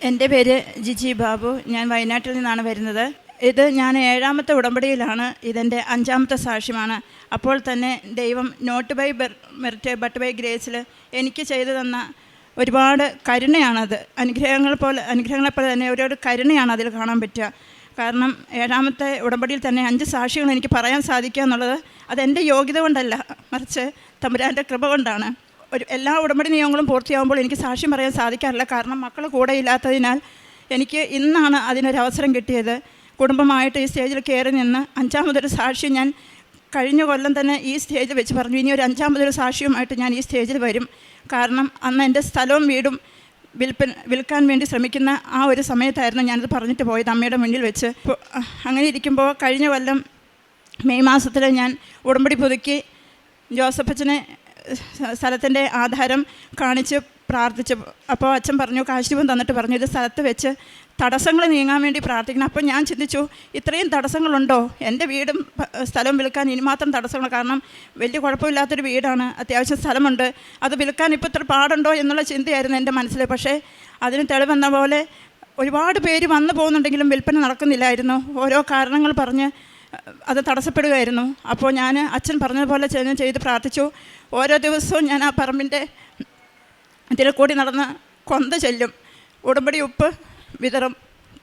എൻ്റെ പേര് ജിജി ബാബു. ഞാൻ വയനാട്ടിൽ നിന്നാണ് വരുന്നത്. ഇത് ഞാൻ 7ാമത്തെ ഉടമ്പടിയിലാണ്. ഇതെൻ്റെ 5ാമത്തെ സാക്ഷ്യമാണ്. അപ്പോൾ തന്നെ ദൈവം not by merit but by ഗ്രേസിൽ എനിക്ക് ചെയ്തു തന്ന ഒരുപാട് കരുണയാണത്. അനുഗ്രഹങ്ങളെപ്പോലെ തന്നെ ഒരു കരുണയാണ് അതിൽ കാണാൻ പറ്റുക. കാരണം 7ാമത്തെ ഉടമ്പടിയിൽ തന്നെ 5 സാക്ഷികൾ എനിക്ക് പറയാൻ സാധിക്കുക എന്നുള്ളത് അതെൻ്റെ യോഗ്യത കൊണ്ടല്ല, മറിച്ച് തമ്പുരാൻ്റെ കൃപ കൊണ്ടാണ്. എല്ലാ ഉടമ്പടി നിയമങ്ങളും പൂർത്തിയാകുമ്പോൾ എനിക്ക് സാക്ഷ്യം പറയാൻ സാധിക്കാറില്ല. കാരണം മക്കൾ കൂടെ ഇല്ലാത്തതിനാൽ എനിക്ക് ഇന്നാണ് അതിനൊരവസരം കിട്ടിയത്. കുടുംബമായിട്ട് ഈ സ്റ്റേജിൽ കയറി നിന്ന് 5ാമതൊരു സാക്ഷ്യം ഞാൻ കഴിഞ്ഞ കൊല്ലം തന്നെ ഈ സ്റ്റേജിൽ വെച്ച് പറഞ്ഞു. ഇനി ഒരു 5ാമതൊരു സാക്ഷ്യവുമായിട്ട് ഞാൻ ഈ സ്റ്റേജിൽ വരും. കാരണം അന്ന് എൻ്റെ സ്ഥലവും വീടും വിൽക്കാൻ വേണ്ടി ശ്രമിക്കുന്ന ആ ഒരു സമയത്തായിരുന്നു ഞാനത് പറഞ്ഞിട്ട് പോയത് അമ്മയുടെ മുന്നിൽ വെച്ച്. അങ്ങനെ ഇരിക്കുമ്പോൾ കഴിഞ്ഞ കൊല്ലം മെയ് മാസത്തിൽ ഞാൻ ഉടമ്പടി പുതുക്കി ജോസഫച്ചനെ സ്ഥലത്തിൻ്റെ ആധാരം കാണിച്ച് പ്രാർത്ഥിച്ചു. അപ്പോൾ അച്ഛൻ പറഞ്ഞു, കാശുരൂപം തന്നിട്ട് പറഞ്ഞു, ഇത് സ്ഥലത്ത് വെച്ച് തടസ്സങ്ങൾ നീങ്ങാൻ വേണ്ടി പ്രാർത്ഥിക്കണം. അപ്പോൾ ഞാൻ ചിന്തിച്ചു, ഇത്രയും തടസ്സങ്ങളുണ്ടോ? എൻ്റെ വീടും സ്ഥലവും വിൽക്കാൻ ഇനി മാത്രം തടസ്സങ്ങൾ. കാരണം വലിയ കുഴപ്പമില്ലാത്തൊരു വീടാണ്, അത്യാവശ്യം സ്ഥലമുണ്ട്. അത് വിൽക്കാൻ ഇപ്പോൾ ഇത്ര പാടുണ്ടോ എന്നുള്ള ചിന്തയായിരുന്നു എൻ്റെ മനസ്സിൽ. പക്ഷേ അതിന് തെളിവെന്ന പോലെ ഒരുപാട് പേര് വന്നു പോകുന്നുണ്ടെങ്കിലും വിൽപ്പന നടക്കുന്നില്ലായിരുന്നു. ഓരോ കാരണങ്ങൾ പറഞ്ഞ് അത് തടസ്സപ്പെടുകയായിരുന്നു. അപ്പോൾ ഞാൻ അച്ഛൻ പറഞ്ഞതുപോലെ ചെയ്ത് പ്രാർത്ഥിച്ചു. ഓരോ ദിവസവും ഞാൻ ആ പറമ്പിൻ്റെ ഇതിൽ കൂടി നടന്ന് കൊന്ത ചെല്ലും, ഉടമ്പടി ഉപ്പ് വിതറും,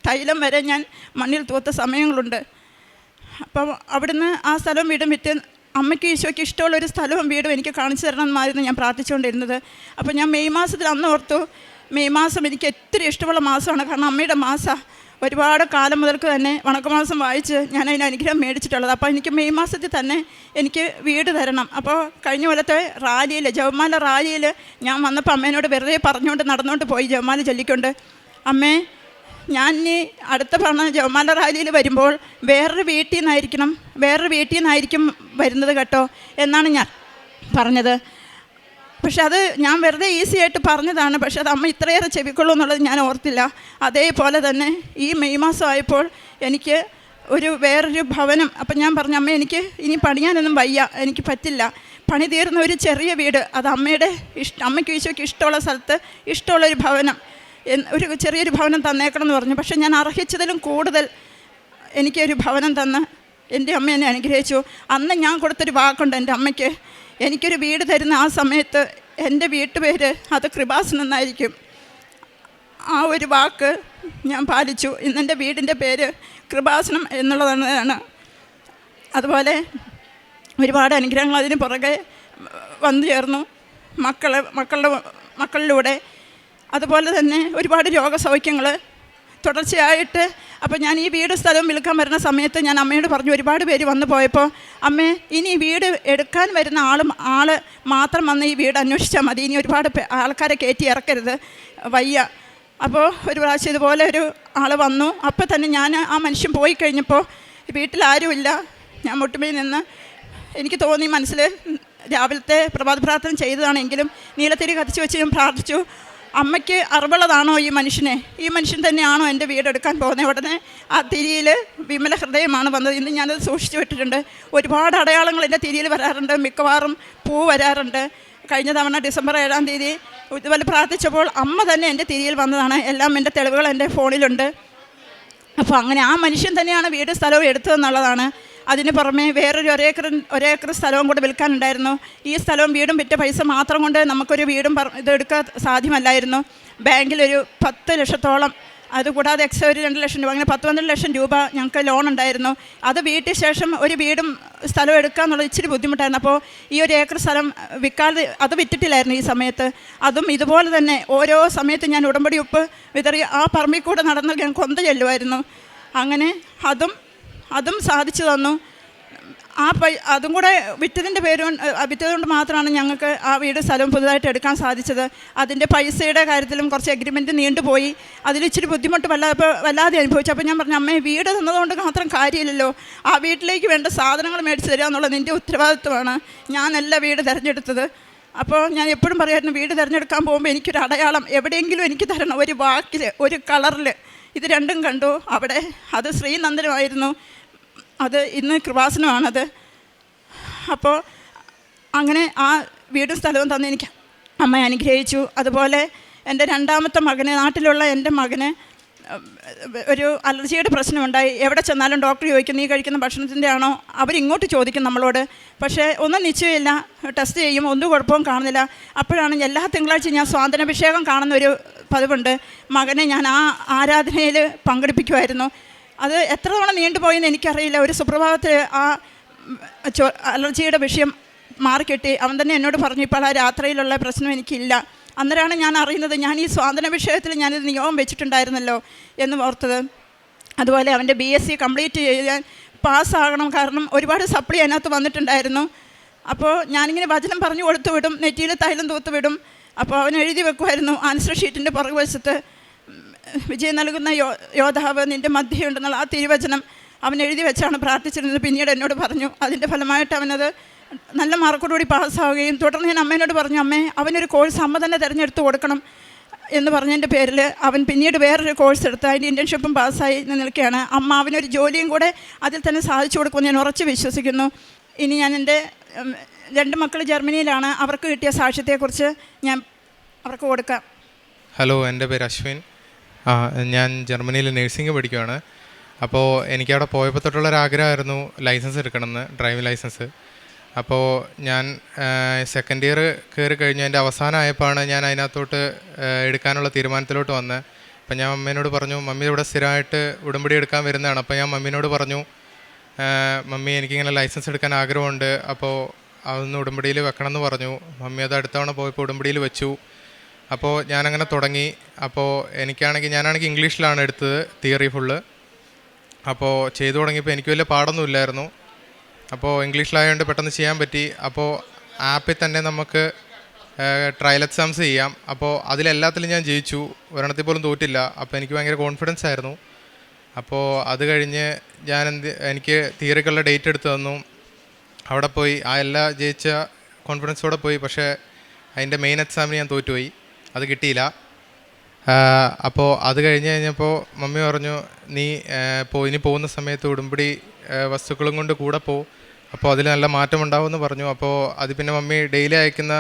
തൈലം വരെ ഞാൻ മണ്ണിൽ തൂത്ത സമയങ്ങളുണ്ട്. അപ്പം അവിടുന്ന് ആ സ്ഥലവും വീടും വിറ്റ് അമ്മയ്ക്ക് ഈശോയ്ക്ക് ഇഷ്ടമുള്ളൊരു സ്ഥലവും വീടും എനിക്ക് കാണിച്ചു തരണമെന്നായിരുന്നു ഞാൻ പ്രാർത്ഥിച്ചുകൊണ്ടിരുന്നത്. അപ്പോൾ ഞാൻ മെയ് മാസത്തിൽ അന്ന് ഓർത്തു, മെയ് മാസം എനിക്ക് ഒത്തിരി ഇഷ്ടമുള്ള മാസമാണ്. കാരണം അമ്മയുടെ മാസമാണ്. ഒരുപാട് കാലം മുതൽക്ക് തന്നെ വണക്കമാസം വായിച്ച് ഞാൻ അതിന് അനുഗ്രഹം മേടിച്ചിട്ടുള്ളത്. അപ്പോൾ എനിക്ക് മെയ് മാസത്തിൽ തന്നെ എനിക്ക് വീട് തരണം. അപ്പോൾ കഴിഞ്ഞ കൊല്ലത്തെ റാലിയിൽ, ജപമാല റാലിയിൽ ഞാൻ വന്നപ്പോൾ അമ്മേനോട് വെറുതെ പറഞ്ഞുകൊണ്ട് നടന്നുകൊണ്ട് പോയി ജപമാല ചൊല്ലിക്കൊണ്ട്, അമ്മേ ഞാൻ ഇനി അടുത്ത പറഞ്ഞ ജപമാല റാലിയിൽ വരുമ്പോൾ വേറൊരു വീട്ടിൽ നിന്നായിരിക്കും വരുന്നത് കേട്ടോ എന്നാണ് ഞാൻ പറഞ്ഞത്. പക്ഷെ അത് ഞാൻ വെറുതെ ഈസി ആയിട്ട് പറഞ്ഞതാണ്. പക്ഷെ അത് അമ്മ ഇത്രയേറെ ചെവിക്കൊള്ളൂ എന്നുള്ളത് ഞാൻ ഓർത്തില്ല. അതേപോലെ തന്നെ ഈ മെയ് മാസം ആയപ്പോൾ എനിക്ക് വേറൊരു ഭവനം. അപ്പം ഞാൻ പറഞ്ഞു, അമ്മ എനിക്ക് ഇനി പണിയാനൊന്നും വയ്യ, എനിക്ക് പറ്റില്ല. പണി തീർന്ന ഒരു ചെറിയ വീട്, അത് അമ്മയ്ക്ക് ഈശോയ്ക്ക് ഇഷ്ടമുള്ള സ്ഥലത്ത് ഇഷ്ടമുള്ളൊരു ഭവനം, ഒരു ചെറിയൊരു ഭവനം തന്നേക്കണം എന്ന് പറഞ്ഞു. പക്ഷേ ഞാൻ അർഹിച്ചതിലും കൂടുതൽ എനിക്കൊരു ഭവനം തന്ന് എൻ്റെ അമ്മ എന്നെ അനുഗ്രഹിച്ചു. അന്ന് ഞാൻ കൊടുത്തൊരു വാക്കുണ്ട് എൻ്റെ അമ്മയ്ക്ക്, എനിക്കൊരു വീട് തരുന്ന ആ സമയത്ത് എൻ്റെ വീട്ടുപേര് അത് കൃപാസനം എന്നായിരിക്കും. ആ ഒരു വാക്ക് ഞാൻ പാലിച്ചു. ഇന്നെൻ്റെ വീടിൻ്റെ പേര് കൃപാസനം എന്നുള്ളതാണ്. അതുപോലെ ഒരുപാട് അനുഗ്രഹങ്ങൾ അതിന് പുറകെ വന്നു ചേർന്നു മക്കളിലൂടെ. അതുപോലെ തന്നെ ഒരുപാട് രോഗസൗഖ്യങ്ങൾ തുടർച്ചയായിട്ട്. അപ്പോൾ ഞാൻ ഈ വീട് സ്ഥലവും വിൽക്കാൻ വരുന്ന സമയത്ത് ഞാൻ അമ്മയോട് പറഞ്ഞു, ഒരുപാട് പേര് വന്നു പോയപ്പോൾ, അമ്മേ ഇനി വീട് എടുക്കാൻ വരുന്ന ആൾ മാത്രം വന്ന് ഈ വീട് അന്വേഷിച്ചാൽ മതി, ഇനി ഒരുപാട് ആൾക്കാരെ കയറ്റി ഇറക്കരുത്, വയ്യ. അപ്പോൾ ഒരു പ്രാവശ്യം ഇതുപോലെ ഒരു ആൾ വന്നു. അപ്പോൾ തന്നെ ഞാൻ ആ മനുഷ്യൻ പോയി കഴിഞ്ഞപ്പോൾ വീട്ടിലാരുമില്ല. ഞാൻ മുട്ടുമേൽ നിന്ന് എനിക്ക് തോന്നി മനസ്സിൽ, രാവിലത്തെ പ്രഭാത പ്രാർത്ഥന ചെയ്തതാണെങ്കിലും നീലത്തിരി കത്തിച്ച് വെച്ച് ഞാൻ പ്രാർത്ഥിച്ചു, അമ്മയ്ക്ക് അറിവുള്ളതാണോ ഈ മനുഷ്യൻ തന്നെയാണോ എൻ്റെ വീടെടുക്കാൻ പോകുന്നത്? ഉടനെ ആ തിരിയിൽ വിമല ഹൃദയമാണ് വന്നത്. ഇന്ന് ഞാനത് സൂക്ഷിച്ചു വിട്ടിട്ടുണ്ട്. ഒരുപാട് അടയാളങ്ങൾ എൻ്റെ തിരിയിൽ വരാറുണ്ട്, മിക്കവാറും പൂ വരാറുണ്ട്. കഴിഞ്ഞ തവണ ഡിസംബർ 7-ാം തീയതി ഇതുപോലെ പ്രാർത്ഥിച്ചപ്പോൾ അമ്മ തന്നെ എൻ്റെ തിരിയിൽ വന്നതാണ്. എല്ലാം എൻ്റെ തെളിവുകൾ എൻ്റെ ഫോണിലുണ്ട്. അപ്പോൾ അങ്ങനെ ആ മനുഷ്യൻ തന്നെയാണ് വീട് സ്ഥലവും എടുത്തതെന്നുള്ളതാണ്. അതിന് പുറമെ വേറൊരു ഒരേക്കർ സ്ഥലവും കൂടെ വിൽക്കാനുണ്ടായിരുന്നു. ഈ സ്ഥലവും വീടും വിറ്റ പൈസ മാത്രം കൊണ്ട് നമുക്കൊരു വീടും ഇതെടുക്കാൻ സാധ്യമല്ലായിരുന്നു. ബാങ്കിലൊരു 10 ലക്ഷത്തോളം, അതുകൂടാതെ എക്സ്ട്രാ ഒരു 2 ലക്ഷം രൂപ, അങ്ങനെ 12 ലക്ഷം രൂപ ഞങ്ങൾക്ക് ലോൺ ഉണ്ടായിരുന്നു. അത് വീട്ടിൽ ശേഷം ഒരു വീടും സ്ഥലവും എടുക്കുക എന്നുള്ളത് ഇച്ചിരി ബുദ്ധിമുട്ടായിരുന്നു. അപ്പോൾ ഈ 1 ഏക്കർ സ്ഥലം വിൽക്കാതെ അത് വിറ്റിട്ടില്ലായിരുന്നു ഈ സമയത്ത്. അതും ഇതുപോലെ തന്നെ ഓരോ സമയത്ത് ഞാൻ ഉടമ്പടി ഉപ്പ് വിതറി ആ പറമ്പിൽ കൂടെ നടന്ന് ഞാൻ കൊന്ത ചെല്ലുമായിരുന്നു. അങ്ങനെ അതും സാധിച്ചു തന്നു. അതും കൂടെ വിറ്റതുകൊണ്ട് മാത്രമാണ് ഞങ്ങൾക്ക് ആ വീട് സ്ഥലവും പുതുതായിട്ട് എടുക്കാൻ സാധിച്ചത്. അതിൻ്റെ പൈസയുടെ കാര്യത്തിലും കുറച്ച് എഗ്രിമെൻറ്റ് നീണ്ടുപോയി. അതിലിച്ചിരി ബുദ്ധിമുട്ട് വല്ലാതെ അനുഭവിച്ചു. അപ്പോൾ ഞാൻ പറഞ്ഞു, അമ്മേ വീട് തന്നതുകൊണ്ട് മാത്രം കാര്യമില്ലല്ലോ, ആ വീട്ടിലേക്ക് വേണ്ട സാധനങ്ങൾ മേടിച്ച് തരിക എന്നുള്ളത് നിൻ്റെ ഉത്തരവാദിത്വമാണ്. ഞാനല്ല വീട് തിരഞ്ഞെടുത്തത്. അപ്പോൾ ഞാൻ എപ്പോഴും പറയായിരുന്നു, വീട് തിരഞ്ഞെടുക്കാൻ പോകുമ്പോൾ എനിക്കൊരു അടയാളം എവിടെയെങ്കിലും എനിക്ക് തരണം, ഒരു വാക്കിൽ, ഒരു കളറിൽ. ഇത് രണ്ടും കണ്ടു അവിടെ. അത് ശ്രീനന്ദനമായിരുന്നു, അത് ഇന്ന് കൃപാസനമാണത്. അപ്പോൾ അങ്ങനെ ആ വീടും സ്ഥലവും തന്ന് എനിക്ക് അമ്മ അനുഗ്രഹിച്ചു. അതുപോലെ എൻ്റെ രണ്ടാമത്തെ മകന്, നാട്ടിലുള്ള എൻ്റെ മകന് ഒരു അലർജിയുടെ പ്രശ്നമുണ്ടായി. എവിടെ ചെന്നാലും ഡോക്ടർ ചോദിക്കും നീ കഴിക്കുന്ന ഭക്ഷണത്തിൻ്റെ ആണോ, അവരിങ്ങോട്ട് ചോദിക്കും നമ്മളോട്. പക്ഷേ ഒന്നും നിശ്ചയമില്ല, ടെസ്റ്റ് ചെയ്യും, ഒന്നും കുഴപ്പവും കാണുന്നില്ല. അപ്പോഴാണ് എല്ലാ തിങ്കളാഴ്ചയും ഞാൻ സ്വാതന്ത്ര്യാഭിഷേകം കാണുന്ന ഒരു പതിവുണ്ട്. മകനെ ഞാൻ ആ ആരാധനയിൽ പങ്കെടുപ്പിക്കുമായിരുന്നു. അത് എത്ര തവണ നീണ്ടുപോയെന്ന് എനിക്കറിയില്ല. ഒരു സുപ്രഭാതത്തിൽ ആ അലർജിയുടെ വിഷയം മാറിക്കിട്ടി. അവൻ തന്നെ എന്നോട് പറഞ്ഞു ഇപ്പോൾ ആ രാത്രിയിലുള്ള പ്രശ്നം എനിക്കില്ല. അന്നേരമാണ് ഞാൻ അറിയുന്നത് ഞാൻ ഈ സ്വാതന്ത്ര്യ ഞാനിത് നിയോഗം വെച്ചിട്ടുണ്ടായിരുന്നല്ലോ എന്ന് ഓർത്തത്. അതുപോലെ അവൻ്റെ BSc കംപ്ലീറ്റ് ചെയ്യാൻ പാസ്സാകണം, കാരണം ഒരുപാട് സപ്ലി അതിനകത്ത് വന്നിട്ടുണ്ടായിരുന്നു. അപ്പോൾ ഞാനിങ്ങനെ വചനം പറഞ്ഞു കൊടുത്തു വിടും, നെറ്റിയിൽ തൈലം തൂത്ത് വിടും. അപ്പോൾ അവൻ എഴുതി വെക്കുമായിരുന്നു ആൻസർ ഷീറ്റിൻ്റെ പുറകുവശത്ത് വിജയം നൽകുന്ന യോദ്ധാവ് നിൻ്റെ മധ്യയുണ്ടെന്നുള്ള ആ തിരുവചനം അവൻ എഴുതി വെച്ചാണ് പ്രാർത്ഥിച്ചിരുന്നത്. പിന്നീട് എന്നോട് പറഞ്ഞു അതിൻ്റെ ഫലമായിട്ട് അവനത് നല്ല മാർക്കോടുകൂടി പാസ്സാവുകയും തുടർന്ന് ഞാൻ അമ്മേനോട് പറഞ്ഞു അമ്മേ അവനൊരു കോഴ്സ് അമ്മ തന്നെ തിരഞ്ഞെടുത്ത് കൊടുക്കണം എന്ന് പറഞ്ഞതിൻ്റെ പേരിൽ അവൻ പിന്നീട് വേറൊരു കോഴ്സ് എടുത്ത് അതിൻ്റെ ഇൻറ്റേൺഷിപ്പും പാസ്സായി നിൽക്കുകയാണ്. അമ്മ അവനൊരു ജോലിയും കൂടെ അതിൽ തന്നെ സാധിച്ചു കൊടുക്കുമെന്ന് ഞാൻ ഉറച്ച് വിശ്വസിക്കുന്നു. ഇനി ഞാൻ എൻ്റെ 2 മക്കൾ ജർമ്മനിയിലാണ്, അവർക്ക് കിട്ടിയ സാക്ഷ്യത്തെക്കുറിച്ച് ഞാൻ അവർക്ക് കൊടുക്കാം. ഹലോ, എൻ്റെ പേര് അശ്വിൻ. ഞാൻ ജർമ്മനിയിൽ നഴ്സിംഗ് പഠിക്കുകയാണ്. അപ്പോൾ എനിക്കവിടെ പോയപ്പോൾ തൊട്ടുള്ളൊരാഗ്രഹമായിരുന്നു ലൈസൻസ് എടുക്കണമെന്ന്, ഡ്രൈവിംഗ് ലൈസൻസ്. അപ്പോൾ ഞാൻ സെക്കൻഡ് ഇയർ കയറി കഴിഞ്ഞ് എൻ്റെ അവസാനമായപ്പോഴാണ് ഞാൻ അതിനകത്തോട്ട് എടുക്കാനുള്ള തീരുമാനത്തിലോട്ട് വന്നത്. അപ്പോൾ ഞാൻ മമ്മീനോട് പറഞ്ഞു, മമ്മി ഇവിടെ സ്ഥിരമായിട്ട് ഉടമ്പടി എടുക്കാൻ വരുന്നതാണ്. അപ്പോൾ ഞാൻ മമ്മീനോട് പറഞ്ഞു, മമ്മി എനിക്കിങ്ങനെ ലൈസൻസ് എടുക്കാൻ ആഗ്രഹമുണ്ട്, അപ്പോൾ അതൊന്ന് ഉടമ്പടിയിൽ വെക്കണം എന്ന് പറഞ്ഞു. മമ്മി അത് അടുത്ത തവണ പോയപ്പോൾ ഉടമ്പടിയിൽ വെച്ചു. അപ്പോൾ ഞാനങ്ങനെ തുടങ്ങി. അപ്പോൾ ഞാനാണെങ്കിൽ ഇംഗ്ലീഷിലാണ് എടുത്തത്, തിയറി ഫുള്ള്. അപ്പോൾ ചെയ്തു തുടങ്ങിയപ്പോൾ എനിക്ക് വലിയ പാടൊന്നും ഇല്ലായിരുന്നു. അപ്പോൾ ഇംഗ്ലീഷിലായതുകൊണ്ട് പെട്ടെന്ന് ചെയ്യാൻ പറ്റി. അപ്പോൾ ആപ്പിൽ തന്നെ നമുക്ക് ട്രയൽ എക്സാംസ് ചെയ്യാം. അപ്പോൾ അതിലെല്ലാത്തിലും ഞാൻ ജയിച്ചു, ഒരെണ്ണത്തിൽ പോലും തോറ്റില്ല. അപ്പോൾ എനിക്ക് ഭയങ്കര കോൺഫിഡൻസ് ആയിരുന്നു. അപ്പോൾ അത് കഴിഞ്ഞ് എനിക്ക് തിയറിക്കുള്ള ഡേറ്റ് എടുത്ത് തന്നു. അവിടെ പോയി ആ എല്ലാ ജയിച്ച കോൺഫിഡൻസോടെ പോയി. പക്ഷേ അതിൻ്റെ മെയിൻ എക്സാമിന് ഞാൻ തോറ്റുപോയി, അത് കിട്ടിയില്ല. അപ്പോൾ അത് കഴിഞ്ഞപ്പോൾ മമ്മി പറഞ്ഞു നീ ഇനി പോകുന്ന സമയത്ത് ഉടമ്പടി വസ്തുക്കളും കൊണ്ട് കൂടെ പോകും, അപ്പോൾ അതിൽ നല്ല മാറ്റമുണ്ടാവുമെന്ന് പറഞ്ഞു. അപ്പോൾ അത് പിന്നെ മമ്മി ഡെയിലി അയക്കുന്ന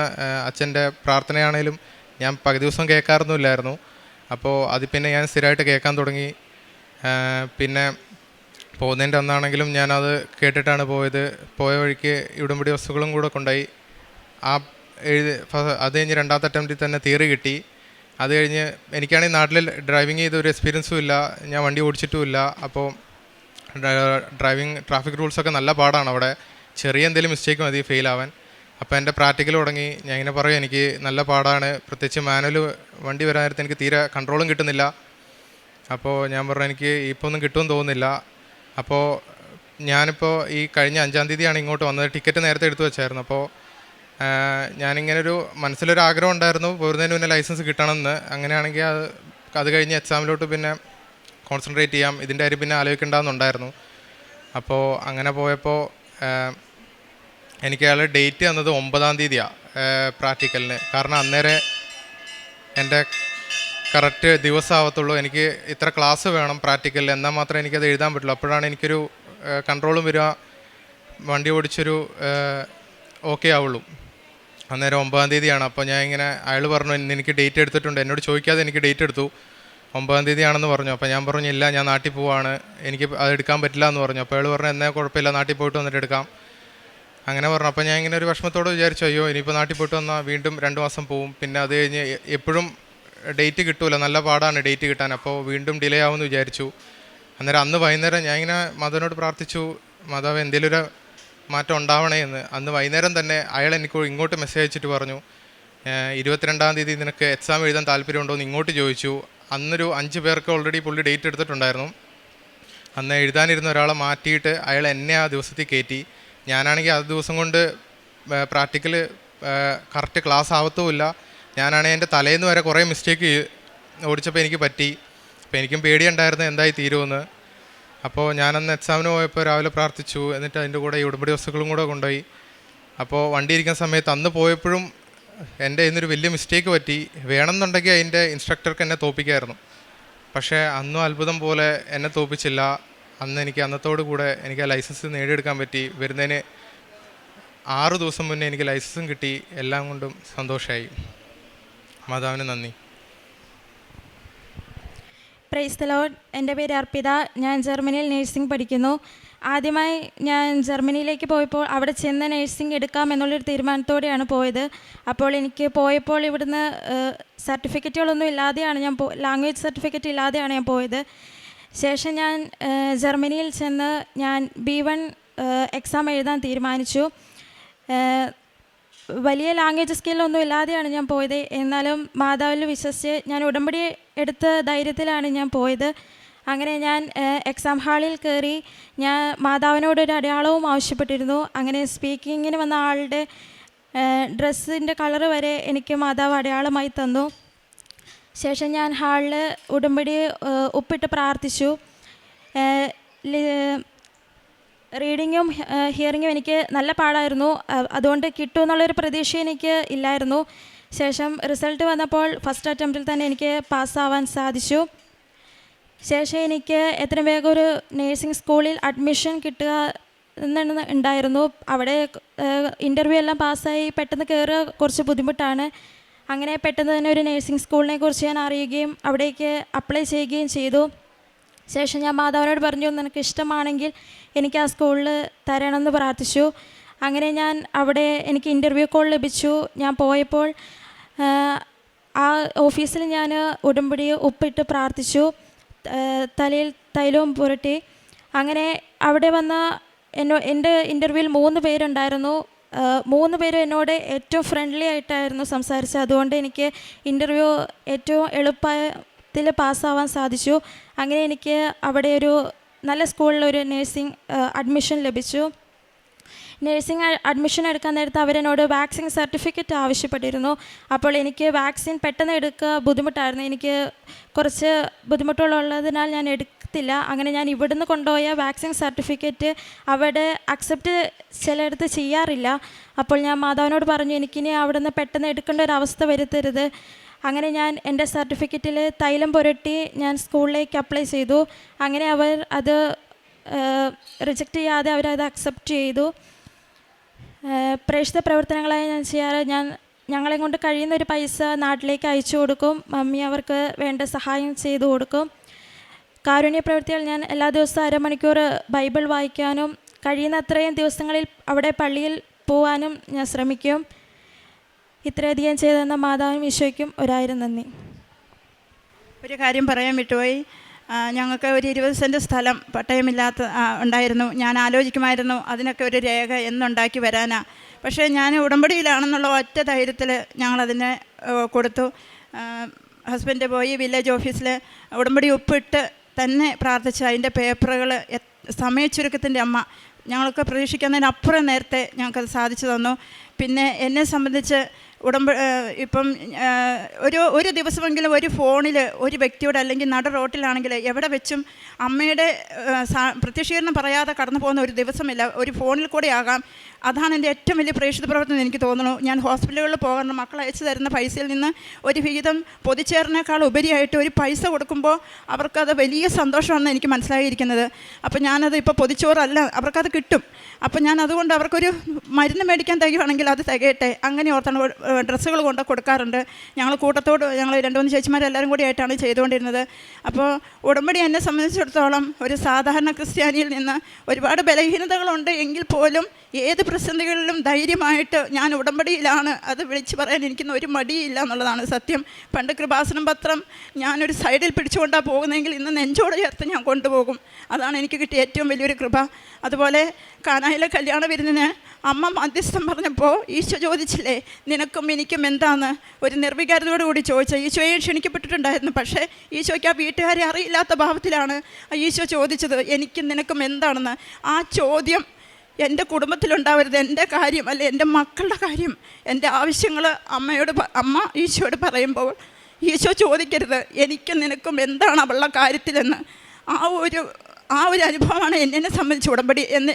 അച്ഛൻ്റെ പ്രാർത്ഥനയാണേലും ഞാൻ പകുതി ദിവസം കേൾക്കാറൊന്നുമില്ലായിരുന്നു. അപ്പോൾ അത് പിന്നെ ഞാൻ സ്ഥിരമായിട്ട് കേൾക്കാൻ തുടങ്ങി. പിന്നെ പോകുന്നതിൻ്റെ അന്നാണെങ്കിലും ഞാനത് കേട്ടിട്ടാണ് പോയത്. പോയ വഴിക്ക് ഉടമ്പടി വസ്തുക്കളും കൂടെ കൊണ്ടുപോയി. അത് കഴിഞ്ഞ് രണ്ടാമത്തെ അറ്റംപ്റ്റിൽ തന്നെ തിയറി കിട്ടി. അത് കഴിഞ്ഞ് എനിക്കാണെങ്കിൽ നാട്ടിൽ ഡ്രൈവിംഗ് ചെയ്ത ഒരു എക്സ്പീരിയൻസും ഇല്ല, ഞാൻ വണ്ടി ഓടിച്ചിട്ടുമില്ല. അപ്പോൾ ട്രാഫിക് റൂൾസൊക്കെ നല്ല പാടാണ് അവിടെ, ചെറിയ എന്തെങ്കിലും മിസ്റ്റേക്ക് മതി ഫെയിലാവാൻ. അപ്പോൾ എൻ്റെ പ്രാക്ടിക്കൽ തുടങ്ങി. ഞാൻ ഇങ്ങനെ പറയും എനിക്ക് നല്ല പാടാണ്, പ്രത്യേകിച്ച് മാനുവൽ വണ്ടി വരാൻ നേരത്തെ എനിക്ക് തീരെ കൺട്രോളും കിട്ടുന്നില്ല. അപ്പോൾ ഞാൻ പറഞ്ഞു എനിക്ക് ഇപ്പോൾ ഒന്നും കിട്ടുമെന്ന് തോന്നുന്നില്ല. അപ്പോൾ ഞാനിപ്പോൾ ഈ കഴിഞ്ഞ 5-ാം തീയതിയാണ് ഇങ്ങോട്ട് വന്നത്. ടിക്കറ്റ് നേരത്തെ എടുത്തു വെച്ചായിരുന്നു. അപ്പോൾ ഞാനിങ്ങനൊരു മനസ്സിലൊരു ആഗ്രഹം ഉണ്ടായിരുന്നു പോരുന്നതിന് മുന്നേ ലൈസൻസ് കിട്ടണമെന്ന്. അങ്ങനെയാണെങ്കിൽ അത് കഴിഞ്ഞ് എക്സാമിലോട്ട് പിന്നെ കോൺസെൻട്രേറ്റ് ചെയ്യാം, ഇതിൻ്റെ കാര്യം പിന്നെ ആലോചിക്കേണ്ടതെന്നുണ്ടായിരുന്നു. അപ്പോൾ അങ്ങനെ പോയപ്പോൾ എനിക്ക് അയാൾ ഡേറ്റ് തന്നത് 9-ാം തീയതിയാണ് പ്രാക്ടിക്കലിന്. കാരണം അന്നേരം എൻ്റെ കറക്റ്റ് ദിവസമാവത്തുള്ളൂ. എനിക്ക് ഇത്ര ക്ലാസ് വേണം പ്രാക്ടിക്കലിൽ, എന്നാൽ മാത്രമേ എനിക്കത് എഴുതാൻ പറ്റുള്ളൂ. അപ്പോഴാണ് എനിക്കൊരു കൺട്രോളും വരിക, വണ്ടി ഓടിച്ചൊരു ഓക്കെ ആവുള്ളൂ. അന്നേരം 9-ാം തീയതിയാണ്. അപ്പോൾ ഞാൻ ഇങ്ങനെ അയാൾ പറഞ്ഞു എനിക്ക് ഡേറ്റ് എടുത്തിട്ടുണ്ട്, എന്നോട് ചോദിക്കാതെ എനിക്ക് ഡേറ്റ് എടുത്തു. 9-ാം തീയതിയാണെന്ന് പറഞ്ഞു. അപ്പോൾ ഞാൻ പറഞ്ഞു ഇല്ല ഞാൻ നാട്ടിൽ പോവാണ്, എനിക്ക് അത് എടുക്കാൻ പറ്റില്ല എന്ന് പറഞ്ഞു. അപ്പോൾ അയാൾ പറഞ്ഞു എന്നാൽ കുഴപ്പമില്ല, നാട്ടിൽ പോയിട്ട് വന്നിട്ട് എടുക്കാം അങ്ങനെ പറഞ്ഞു. അപ്പോൾ ഞാൻ ഇങ്ങനെ ഒരു വിഷമത്തോട് വിചാരിച്ചു അയ്യോ ഇനിയിപ്പോൾ നാട്ടിൽ പോയിട്ട് വന്നാൽ വീണ്ടും 2 മാസം പോവും, പിന്നെ അത് കഴിഞ്ഞ് എപ്പോഴും ഡേറ്റ് കിട്ടൂല, നല്ല പാടാണ് ഡേറ്റ് കിട്ടാൻ. അപ്പോൾ വീണ്ടും ഡിലേ ആവുമെന്ന് വിചാരിച്ചു. അന്നേരം അന്ന് വൈകുന്നേരം ഞാൻ ഇങ്ങനെ മാധവനോട് പ്രാർത്ഥിച്ചു, മാധവ് എന്തെങ്കിലും ഒരു മാറ്റം ഉണ്ടാവണേ എന്ന്. അന്ന് വൈകുന്നേരം തന്നെ അയാൾ എനിക്ക് ഇങ്ങോട്ട് മെസ്സേജ് അയച്ചിട്ട് പറഞ്ഞു 22-ാം തീയതി നിനക്ക് എക്സാം എഴുതാൻ താല്പര്യമുണ്ടോ എന്ന് ഇങ്ങോട്ട് ചോദിച്ചു. അന്നൊരു 5 പേർക്ക് ഓൾറെഡി പുള്ളി ഡേറ്റ് എടുത്തിട്ടുണ്ടായിരുന്നു. അന്ന് എഴുതാനിരുന്ന ഒരാളെ മാറ്റിയിട്ട് അയാൾ എന്നെ ആ ദിവസത്തിൽ കയറ്റി. ഞാനാണെങ്കിൽ ആ ദിവസം കൊണ്ട് പ്രാക്ടിക്കൽ കറക്റ്റ് ക്ലാസ് ആവത്തുമില്ല. ഞാനാണെങ്കിൽ എൻ്റെ തലേന്ന് വരെ കുറേ മിസ്റ്റേക്ക് ഓടിച്ചപ്പോൾ എനിക്ക് പറ്റി. അപ്പോൾ എനിക്കും പേടിയുണ്ടായിരുന്നു എന്തായി തീരുമെന്ന്. അപ്പോൾ ഞാനന്ന് എക്സാമിന് പോയപ്പോൾ രാവിലെ പ്രാർത്ഥിച്ചു, എന്നിട്ട് അതിൻ്റെ കൂടെ ഈ ഉടമ്പടി വസ്തുക്കളും കൂടെ കൊണ്ടുപോയി. അപ്പോൾ വണ്ടി ഇരിക്കുന്ന സമയത്ത് അന്ന് പോയപ്പോഴും എൻ്റെ ഇന്നൊരു വലിയ മിസ്റ്റേക്ക് പറ്റി. വേണമെന്നുണ്ടെങ്കിൽ അതിൻ്റെ ഇൻസ്ട്രക്ടർക്ക് എന്നെ തോൽപ്പിക്കായിരുന്നു, പക്ഷേ അന്നും അത്ഭുതം പോലെ എന്നെ തോൽപ്പിച്ചില്ല. അന്ന് എനിക്ക് അന്നത്തോടു കൂടെ എനിക്ക് ആ ലൈസൻസ് നേടിയെടുക്കാൻ പറ്റി. വരുന്നതിന് 6 ദിവസം മുന്നേ എനിക്ക് ലൈസൻസും കിട്ടി. എല്ലാം കൊണ്ടും സന്തോഷമായി. മാതാവിന് നന്ദി. Praise the Lord. എൻ്റെ പേര് അർപ്പിത. ഞാൻ ജർമ്മനിയിൽ നേഴ്സിംഗ് പഠിക്കുന്നു. ആദ്യമായി ഞാൻ ജർമ്മനിയിലേക്ക് പോയപ്പോൾ അവിടെ ചെന്ന് നേഴ്സിംഗ് എടുക്കാം എന്നുള്ളൊരു തീരുമാനത്തോടെയാണ് പോയത്. അപ്പോൾ എനിക്ക് പോയപ്പോൾ ഇവിടുന്ന് സർട്ടിഫിക്കറ്റുകളൊന്നും ഇല്ലാതെയാണ് ലാംഗ്വേജ് സർട്ടിഫിക്കറ്റ് ഇല്ലാതെയാണ് ഞാൻ പോയത്. ശേഷം ഞാൻ ജർമ്മനിയിൽ ചെന്ന് ഞാൻ B1 എക്സാം എഴുതാൻ തീരുമാനിച്ചു. വലിയ ലാംഗ്വേജ് സ്കില്ലൊന്നും ഇല്ലാതെയാണ് ഞാൻ പോയത്. എന്നാലും മാതാവിൽ വിശ്വസിച്ച് ഞാൻ ഉടമ്പടി എടുത്ത ധൈര്യത്തിലാണ് ഞാൻ പോയത്. അങ്ങനെ ഞാൻ എക്സാം ഹാളിൽ കയറി ഞാൻ മാതാവിനോടൊരു അടയാളവും ആവശ്യപ്പെട്ടിരുന്നു. അങ്ങനെ സ്പീക്കിങ്ങിന് വന്ന ആളുടെ ഡ്രസ്സിൻ്റെ കളറ് വരെ എനിക്ക് മാതാവ് അടയാളമായി തന്നു. ശേഷം ഞാൻ ഹാളിൽ ഉടമ്പടി ഒപ്പിട്ട് പ്രാർത്ഥിച്ചു. റീഡിങ്ങും ഹിയറിങ്ങും എനിക്ക് നല്ല പാടായിരുന്നു. അതുകൊണ്ട് കിട്ടുമെന്നുള്ളൊരു പ്രതീക്ഷ എനിക്ക് ഇല്ലായിരുന്നു. ശേഷം റിസൾട്ട് വന്നപ്പോൾ ഫസ്റ്റ് അറ്റംപ്റ്റിൽ തന്നെ എനിക്ക് പാസ്സാവാൻ സാധിച്ചു. ശേഷം എനിക്ക് എത്രയും വേഗം ഒരു നേഴ്സിംഗ് സ്കൂളിൽ അഡ്മിഷൻ കിട്ടുക ഉണ്ടായിരുന്നു. അവിടെ ഇൻ്റർവ്യൂ എല്ലാം പാസ്സായി പെട്ടെന്ന് കയറുക കുറച്ച് ബുദ്ധിമുട്ടാണ്. അങ്ങനെ പെട്ടെന്ന് തന്നെ ഒരു നേഴ്സിംഗ് സ്കൂളിനെ കുറിച്ച് ഞാൻ അറിയുകയും അവിടേക്ക് അപ്ലൈ ചെയ്യുകയും ചെയ്തു. ശേഷം ഞാൻ മാതാവിനോട് പറഞ്ഞു, നിനക്ക് ഇഷ്ടമാണെങ്കിൽ എനിക്ക് ആ സ്കൂളിൽ തരണമെന്ന് പ്രാർത്ഥിച്ചു. അങ്ങനെ ഞാൻ അവിടെ എനിക്ക് ഇൻ്റർവ്യൂ കോൾ ലഭിച്ചു. ഞാൻ പോയപ്പോൾ ആ ഓഫീസിൽ ഞാൻ ഉടമ്പടി ഒപ്പിട്ട് പ്രാർത്ഥിച്ചു. തലയിൽ തൈലവും പുരട്ടി. അങ്ങനെ അവിടെ വന്ന എൻ്റെ ഇൻ്റർവ്യൂവിൽ 3 പേരുണ്ടായിരുന്നു. 3 പേരും എന്നോട് ഏറ്റവും ഫ്രണ്ട്ലി ആയിട്ടായിരുന്നു സംസാരിച്ചത്. അതുകൊണ്ട് എനിക്ക് ഇൻ്റർവ്യൂ ഏറ്റവും എളുപ്പത്തിൽ പാസ്സാവാൻ സാധിച്ചു. അങ്ങനെ എനിക്ക് അവിടെ ഒരു നല്ല സ്കൂളിലൊരു നേഴ്സിംഗ് അഡ്മിഷൻ ലഭിച്ചു. നേഴ്സിംഗ് അഡ്മിഷൻ എടുക്കാൻ നേരത്ത് അവരെന്നോട് വാക്സിൻ സർട്ടിഫിക്കറ്റ് ആവശ്യപ്പെട്ടിരുന്നു. അപ്പോൾ എനിക്ക് വാക്സിൻ പെട്ടെന്ന് എടുക്കുക ബുദ്ധിമുട്ടായിരുന്നു. എനിക്ക് കുറച്ച് ബുദ്ധിമുട്ടുള്ളതിനാൽ ഞാൻ എടുത്തില്ല. അങ്ങനെ ഞാൻ ഇവിടുന്ന് കൊണ്ടുപോയ വാക്സിൻ സർട്ടിഫിക്കറ്റ് അവിടെ അക്സെപ്റ്റ് ചിലയിടത്ത് ചെയ്യാറില്ല. അപ്പോൾ ഞാൻ മാതാവിനോട് പറഞ്ഞു, എനിക്കിനി അവിടുന്ന് പെട്ടെന്ന് എടുക്കേണ്ട ഒരു അവസ്ഥ വരുത്തരുത്. അങ്ങനെ ഞാൻ എൻ്റെ സർട്ടിഫിക്കറ്റിൽ തൈലം പുരട്ടി ഞാൻ സ്കൂളിലേക്ക് അപ്ലൈ ചെയ്തു. അങ്ങനെ അവർ അത് റിജക്റ്റ് ചെയ്യാതെ അവരത് അക്സെപ്റ്റ് ചെയ്തു. പ്രേക്ഷിത പ്രവർത്തനങ്ങളായി ഞാൻ ചെയ്യാറ്, ഞങ്ങളെ കൊണ്ട് കഴിയുന്ന ഒരു പൈസ നാട്ടിലേക്ക് അയച്ചു കൊടുക്കും. മമ്മി അവർക്ക് വേണ്ട സഹായം ചെയ്തു കൊടുക്കും. കാരുണ്യ പ്രവൃത്തികൾ ഞാൻ എല്ലാ ദിവസവും 1/2 മണിക്കൂർ ബൈബിൾ വായിക്കാനും കഴിയുന്ന അത്രയും ദിവസങ്ങളിൽ അവിടെ പള്ളിയിൽ പോകാനും ഞാൻ ശ്രമിക്കും. ഇത്രയധികം ചെയ്തെന്ന മാതാവിനും ഈശോയ്ക്കും 1000 നന്ദി. ഒരു കാര്യം പറയാൻ വിട്ടുപോയി. ഞങ്ങൾക്ക് ഒരു 20 സെൻറ്റ് സ്ഥലം പട്ടയമില്ലാത്ത ഉണ്ടായിരുന്നു. ഞാൻ ആലോചിക്കുമായിരുന്നു അതിനൊക്കെ ഒരു രേഖ എന്നുണ്ടാക്കി വരാനാ. പക്ഷേ ഞാൻ ഉടമ്പടിയിലാണെന്നുള്ള ഒറ്റ ധൈര്യത്തിൽ ഞങ്ങളതിനെ കൊടുത്തു. ഹസ്ബൻഡ് പോയി വില്ലേജ് ഓഫീസിൽ ഉടമ്പടി ഒപ്പിട്ട് തന്നെ പ്രാർത്ഥിച്ച് അതിൻ്റെ പേപ്പറുകൾ സമയച്ചുരുക്കത്തിൻ്റെ അമ്മ ഞങ്ങൾക്ക് പ്രതീക്ഷിക്കുന്നതിനപ്പുറം നേരത്തെ ഞങ്ങൾക്കത് സാധിച്ചു തന്നു. പിന്നെ എന്നെ സംബന്ധിച്ച് ഇപ്പം ഒരു ദിവസമെങ്കിലും ഒരു ഫോണിൽ ഒരു വ്യക്തിയോട് അല്ലെങ്കിൽ നട റോട്ടിലാണെങ്കിൽ എവിടെ വെച്ചും അമ്മയുടെ പ്രത്യക്ഷീകരണം പറയാതെ കടന്നു പോകുന്ന ഒരു ദിവസമില്ല. ഒരു ഫോണിൽ കൂടെ ആകാം. അതാണ് എൻ്റെ ഏറ്റവും വലിയ പ്രേക്ഷിത പ്രവർത്തനം എനിക്ക് തോന്നുന്നു. ഞാൻ ഹോസ്പിറ്റലുകളിൽ പോകാറുണ്ട്. മക്കൾ അയച്ചു തരുന്ന പൈസയിൽ നിന്ന് ഒരു വിഹിതം പൊതിച്ചേറിനേക്കാൾ ഉപരിയായിട്ട് ഒരു പൈസ കൊടുക്കുമ്പോൾ അവർക്കത് വലിയ സന്തോഷമാണെന്ന് എനിക്ക് മനസ്സിലായിരിക്കുന്നത്. അപ്പോൾ ഞാനത് ഇപ്പോൾ പൊതിച്ചോറല്ല, അവർക്കത് കിട്ടും. അപ്പോൾ ഞാൻ അതുകൊണ്ട് അവർക്കൊരു മരുന്ന് മേടിക്കാൻ തികയുവാണെങ്കിൽ അത് തികയട്ടെ അങ്ങനെ ഓർത്താണ് ഡ്രസ്സുകൾ കൊണ്ട് കൊടുക്കാറുണ്ട്. ഞങ്ങൾ കൂട്ടത്തോട് ഞങ്ങൾ 2-3 ചേച്ചിമാരെല്ലാവരും കൂടി ആയിട്ടാണ് ചെയ്തുകൊണ്ടിരുന്നത്. അപ്പോൾ ഉടമ്പടി എന്നെ സംബന്ധിച്ചിടത്തോളം ഒരു സാധാരണ ക്രിസ്ത്യാനിയിൽ നിന്ന് ഒരുപാട് ബലഹീനതകളുണ്ട് എങ്കിൽ പോലും ഏത് പ്രതിസന്ധികളിലും ധൈര്യമായിട്ട് ഞാൻ ഉടമ്പടിയിലാണ്, അത് വിളിച്ചു പറയാൻ എനിക്കൊന്നും ഒരു മടിയില്ല എന്നുള്ളതാണ് സത്യം. പണ്ട് കൃപാസനം പത്രം ഞാനൊരു സൈഡിൽ പിടിച്ചുകൊണ്ടാണ് പോകുന്നതെങ്കിൽ ഇന്ന് നെഞ്ചോട് ചേർത്ത് ഞാൻ കൊണ്ടുപോകും. അതാണ് എനിക്ക് കിട്ടിയ ഏറ്റവും വലിയൊരു കൃപ. അതുപോലെ കാനായിലെ കല്യാണ വിരുന്നിന് അമ്മ മധ്യസ്ഥം പറഞ്ഞപ്പോൾ ഈശോ ചോദിച്ചില്ലേ, നിനക്കും എനിക്കും എന്താന്ന് ഒരു നിർവികാരതയോടു കൂടി ചോദിച്ച ഈശോയെ ക്ഷണിക്കപ്പെട്ടിട്ടുണ്ടായിരുന്നു. പക്ഷേ ഈശോയ്ക്ക് ആ വീട്ടുകാരെ അറിയില്ലാത്ത ഭാവത്തിലാണ് ഈശോ ചോദിച്ചത്, എനിക്കും നിനക്കും എന്താണെന്ന്. ആ ചോദ്യം എൻ്റെ കുടുംബത്തിലുണ്ടാവരുത്. എൻ്റെ കാര്യം അല്ലെ എൻ്റെ മക്കളുടെ കാര്യം, എൻ്റെ ആവശ്യങ്ങൾ അമ്മ ഈശോയോട് പറയുമ്പോൾ ഈശോ ചോദിക്കരുത് എനിക്കും നിനക്കും എന്താണ് അവളുടെ കാര്യത്തിലെന്ന്. ആ ഒരു അനുഭവമാണ് എന്നെ സംബന്ധിച്ച് ഉടമ്പടി എന്ന്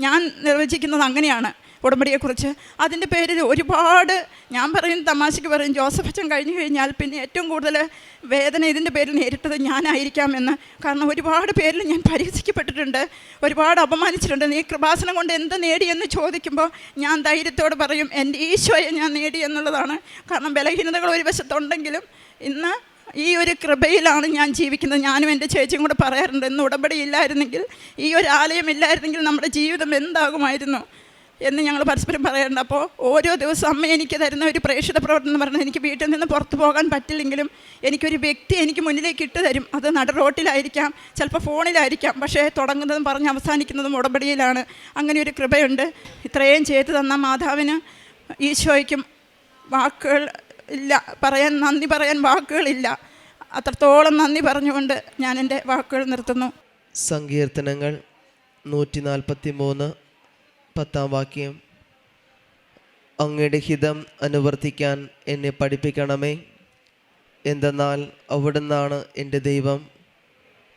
ഞാൻ നിർവചിക്കുന്നത് അങ്ങനെയാണ്. ഉടമ്പടിയെക്കുറിച്ച് അതിൻ്റെ പേരിൽ ഒരുപാട് ഞാൻ പറയും, തമാശയ്ക്ക് പറയും, ജോസഫ് അച്ഛൻ കഴിഞ്ഞു കഴിഞ്ഞാൽ പിന്നെ ഏറ്റവും കൂടുതൽ വേദന ഇതിൻ്റെ പേരിൽ നേരിട്ടത് ഞാനായിരിക്കാമെന്ന്. കാരണം ഒരുപാട് പേരിൽ ഞാൻ പരിഹസിക്കപ്പെട്ടിട്ടുണ്ട്, ഒരുപാട് അപമാനിച്ചിട്ടുണ്ട്. നീ കൃപാസനം കൊണ്ട് എന്ത് നേടിയെന്ന് ചോദിക്കുമ്പോൾ ഞാൻ ധൈര്യത്തോട് പറയും എൻ്റെ ഈശോയെ ഞാൻ നേടി എന്നുള്ളതാണ്. കാരണം ബലഹീനതകൾ ഒരു വശത്തുണ്ടെങ്കിലും ഇന്ന് ഈ ഒരു കൃപയിലാണ് ഞാൻ ജീവിക്കുന്നത്. ഞാനും എൻ്റെ ചേച്ചിയും കൂടെ പറയാറുണ്ട്, ഇന്ന് ഉടമ്പടി ഇല്ലായിരുന്നെങ്കിൽ, ഈ ഒരു ആലയം ഇല്ലായിരുന്നെങ്കിൽ നമ്മുടെ ജീവിതം എന്താകുമായിരുന്നു എന്ന് ഞങ്ങൾ പരസ്പരം പറയാറുണ്ട്. അപ്പോൾ ഓരോ ദിവസവും അമ്മ എനിക്ക് തരുന്ന ഒരു പ്രേക്ഷിത പ്രവർത്തനം എന്ന് പറഞ്ഞാൽ, എനിക്ക് വീട്ടിൽ നിന്ന് പുറത്തു പോകാൻ പറ്റില്ലെങ്കിലും എനിക്കൊരു വ്യക്തി എനിക്ക് മുന്നിലേക്ക് ഇട്ട് തരും. അത് നട റോട്ടിലായിരിക്കാം, ചിലപ്പോൾ ഫോണിലായിരിക്കാം, പക്ഷേ തുടങ്ങുന്നതും പറഞ്ഞ് അവസാനിക്കുന്നതും ഉടമ്പടിയിലാണ്. അങ്ങനെ ഒരു കൃപയുണ്ട്. ഇത്രയും ചെയ്തു തന്ന മാതാവിന്, ഈശോയ്ക്കും വാക്കുകൾ ഇല്ല, നന്ദി പറയാൻ വാക്കുകളില്ല. അത്രത്തോളം നന്ദി പറഞ്ഞുകൊണ്ട് ഞാൻ എൻ്റെ വാക്കുകൾ നിർത്തുന്നു. സങ്കീർത്തനങ്ങൾ 143 10 വാക്യം. അങ്ങയുടെ ഹിതം അനുവർത്തിക്കാൻ എന്നെ പഠിപ്പിക്കണമേ, എന്തെന്നാൽ അവിടുന്നാണ് എൻ്റെ ദൈവം.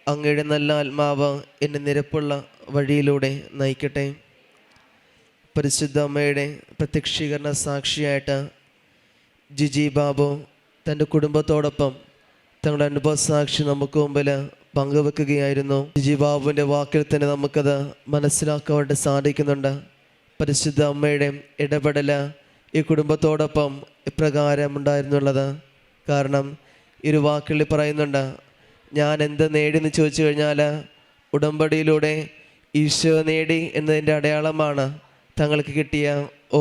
അങ്ങയുടെ നല്ല ആത്മാവ് എന്നെ നിരപ്പുള്ള വഴിയിലൂടെ നയിക്കട്ടെ. പരിശുദ്ധ അമ്മയുടെ പ്രത്യക്ഷീകരണ സാക്ഷിയായിട്ട് ജിജി ബാബു തൻ്റെ കുടുംബത്തോടൊപ്പം തങ്ങളുടെ അനുഭവ സാക്ഷി നമുക്ക് മുമ്പിൽ പങ്കുവെക്കുകയായിരുന്നു. ജിജി ബാബുവിൻ്റെ വാക്കിൽ തന്നെ നമുക്കത് മനസ്സിലാക്കാൻ വേണ്ടി സാധിക്കുന്നുണ്ട്. പരിശുദ്ധ അമ്മയുടെ ഇടപെടൽ ഈ കുടുംബത്തോടൊപ്പം ഇപ്രകാരം ഉണ്ടായിരുന്നുള്ളത്. കാരണം ഈ ഒരു വാക്കുകളിൽ പറയുന്നുണ്ട്, ഞാൻ എന്ത് നേടിയെന്ന് ചോദിച്ചു കഴിഞ്ഞാൽ ഉടമ്പടിയിലൂടെ ഈശോ നേടി എന്നതിൻ്റെ അടയാളമാണ് തങ്ങൾക്ക് കിട്ടിയ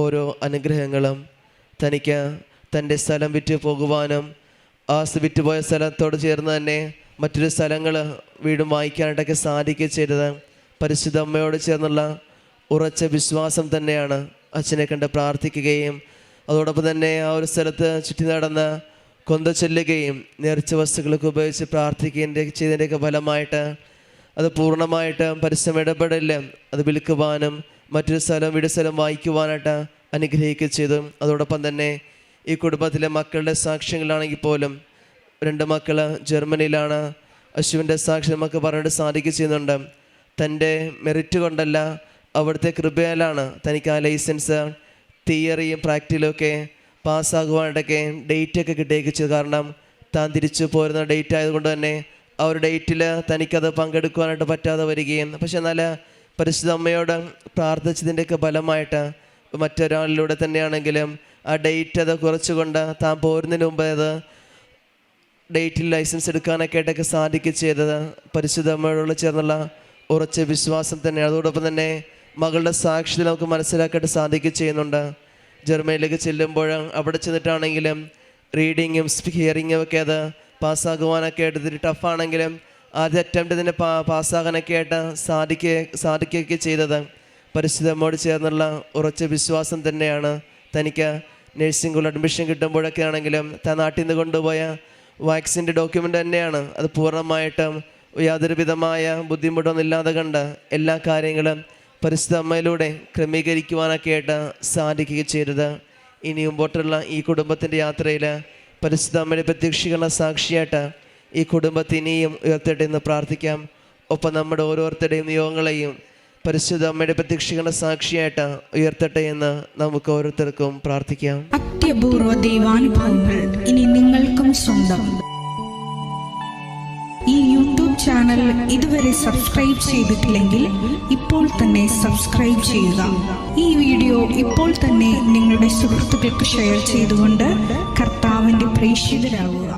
ഓരോ അനുഗ്രഹങ്ങളും. തനിക്ക് തൻ്റെ സ്ഥലം വിറ്റ് പോകുവാനും ആ വിറ്റുപോയ സ്ഥലത്തോട് ചേർന്ന് തന്നെ മറ്റൊരു സ്ഥലങ്ങൾ വീടും വായിക്കാനായിട്ടൊക്കെ സാധിക്കുക ചെയ്തത് പരിശുദ്ധ അമ്മയോട് ചേർന്നുള്ള ഉറച്ച വിശ്വാസം തന്നെയാണ്. അച്ഛനെ കണ്ട് പ്രാർത്ഥിക്കുകയും അതോടൊപ്പം തന്നെ ആ ഒരു സ്ഥലത്ത് ചുറ്റി നടന്ന് കൊന്ത ചൊല്ലുകയും നേർച്ച വസ്തുക്കളൊക്കെ ഉപയോഗിച്ച് പ്രാർത്ഥിക്കുകയും ചെയ്തതിൻ്റെയൊക്കെ ഫലമായിട്ട് അത് പൂർണ്ണമായിട്ട് പരിശ്രമം ഇടപെടലില്ല അത് വിൽക്കുവാനും മറ്റൊരു വീട് സ്ഥലം വായിക്കുവാനായിട്ട് അനുഗ്രഹിക്കുക ചെയ്തു. അതോടൊപ്പം തന്നെ ഈ കുടുംബത്തിലെ മക്കളുടെ സാക്ഷ്യങ്ങളാണെങ്കിൽ പോലും 2 മക്കൾ ജർമ്മനിയിലാണ്. അശ്വിൻ്റെ സാക്ഷി നമുക്ക് പറഞ്ഞിട്ട് സാധിക്കുക ചെയ്യുന്നുണ്ട്. തൻ്റെ മെറിറ്റ് കൊണ്ടല്ല, അവിടുത്തെ കൃപയാലാണ് തനിക്ക് ആ ലൈസൻസ് തിയറിയും പ്രാക്ടിക്കലൊക്കെ പാസ്സാകുവാനായിട്ടൊക്കെ ഡേറ്റൊക്കെ കിട്ടുകയൊക്കെ ചെയ്തു. കാരണം താൻ തിരിച്ചു പോരുന്ന ഡേറ്റ് ആയതുകൊണ്ട് തന്നെ ആ ഒരു ഡേറ്റിൽ തനിക്കത് പങ്കെടുക്കുവാനായിട്ട് പറ്റാതെ വരികയും, പക്ഷെ എന്നാൽ പരിശുദ്ധ അമ്മയോട് പ്രാർത്ഥിച്ചതിൻ്റെയൊക്കെ ഫലമായിട്ട് മറ്റൊരാളിലൂടെ തന്നെയാണെങ്കിലും ആ ഡേറ്റ് അത് കുറച്ചുകൊണ്ട് താൻ പോരുന്നതിന് മുമ്പ് അത് ഡേറ്റിൽ ലൈസൻസ് എടുക്കാനൊക്കെ ആയിട്ടൊക്കെ സാധിക്കുക ചെയ്തത് പരിശുദ്ധ അമ്മയോട് ചേർന്നുള്ള ഉറച്ച വിശ്വാസം തന്നെയാണ്. അതോടൊപ്പം തന്നെ മകളുടെ സാക്ഷ്യത്തിൽ നമുക്ക് മനസ്സിലാക്കായിട്ട് സാധിക്കുക ചെയ്യുന്നുണ്ട്. ജർമ്മനിയിലേക്ക് ചെല്ലുമ്പോൾ അവിടെ ചെന്നിട്ടാണെങ്കിലും റീഡിങ്ങും ഹിയറിങ്ങും ഒക്കെ അത് പാസ്സാകുവാനൊക്കെ ആയിട്ട് ഇത്തിരി ടഫാണെങ്കിലും ആദ്യ അറ്റംപ്റ്റ് തന്നെ പാസ്സാകാനൊക്കെ ആയിട്ട് സാധിക്കുകയൊക്കെ ചെയ്തത് പരിശുദ്ധ അമ്മയോട് ചേർന്നുള്ള ഉറച്ച വിശ്വാസം തന്നെയാണ്. തനിക്ക് നഴ്സിംഗ് സ്കൂൾ അഡ്മിഷൻ കിട്ടുമ്പോഴൊക്കെ ആണെങ്കിലും താൻ നാട്ടിൽ നിന്ന് കൊണ്ടുപോയ വാക്സിൻ്റെ ഡോക്യുമെൻ്റ് തന്നെയാണ് അത് പൂർണ്ണമായിട്ടും യാതൊരു വിധമായ ബുദ്ധിമുട്ടൊന്നും ഇല്ലാതെ കണ്ട് എല്ലാ കാര്യങ്ങളും പരിശുദ്ധ അമ്മയിലൂടെ ക്രമീകരിക്കുവാനൊക്കെ ആയിട്ട് സാധിക്കുകയും ചെയ്തത്. ഇനി മുമ്പോട്ടുള്ള ഈ കുടുംബത്തിൻ്റെ യാത്രയിൽ പരിശുദ്ധ അമ്മയുടെ പ്രത്യക്ഷീകരണ സാക്ഷിയായിട്ട് ഈ കുടുംബത്തെ ഇനിയും ഉയർത്തട്ടെ എന്ന് പ്രാർത്ഥിക്കാം. ഒപ്പം നമ്മുടെ ഓരോരുത്തരുടെയും നിയോഗങ്ങളെയും പരിശുദ്ധ അമ്മയുടെ പ്രത്യക്ഷീകരണ സാക്ഷിയായിട്ട് ഉയർത്തട്ടെ എന്ന് നമുക്ക് ഓരോരുത്തർക്കും പ്രാർത്ഥിക്കാം. അത്യപൂർവ ദൈവാനുഭവങ്ങൾ ഇനി നിങ്ങൾക്കും സ്വന്തം. ഈ യൂട്യൂബ് ചാനൽ ഇതുവരെ സബ്സ്ക്രൈബ് ചെയ്തിട്ടില്ലെങ്കിൽ ഇപ്പോൾ തന്നെ സബ്സ്ക്രൈബ് ചെയ്യുക. ഈ വീഡിയോ ഇപ്പോൾ തന്നെ നിങ്ങളുടെ സുഹൃത്തുക്കൾക്ക് ഷെയർ ചെയ്തുകൊണ്ട് കർത്താവിൻ്റെ പ്രേക്ഷിതരാകുക.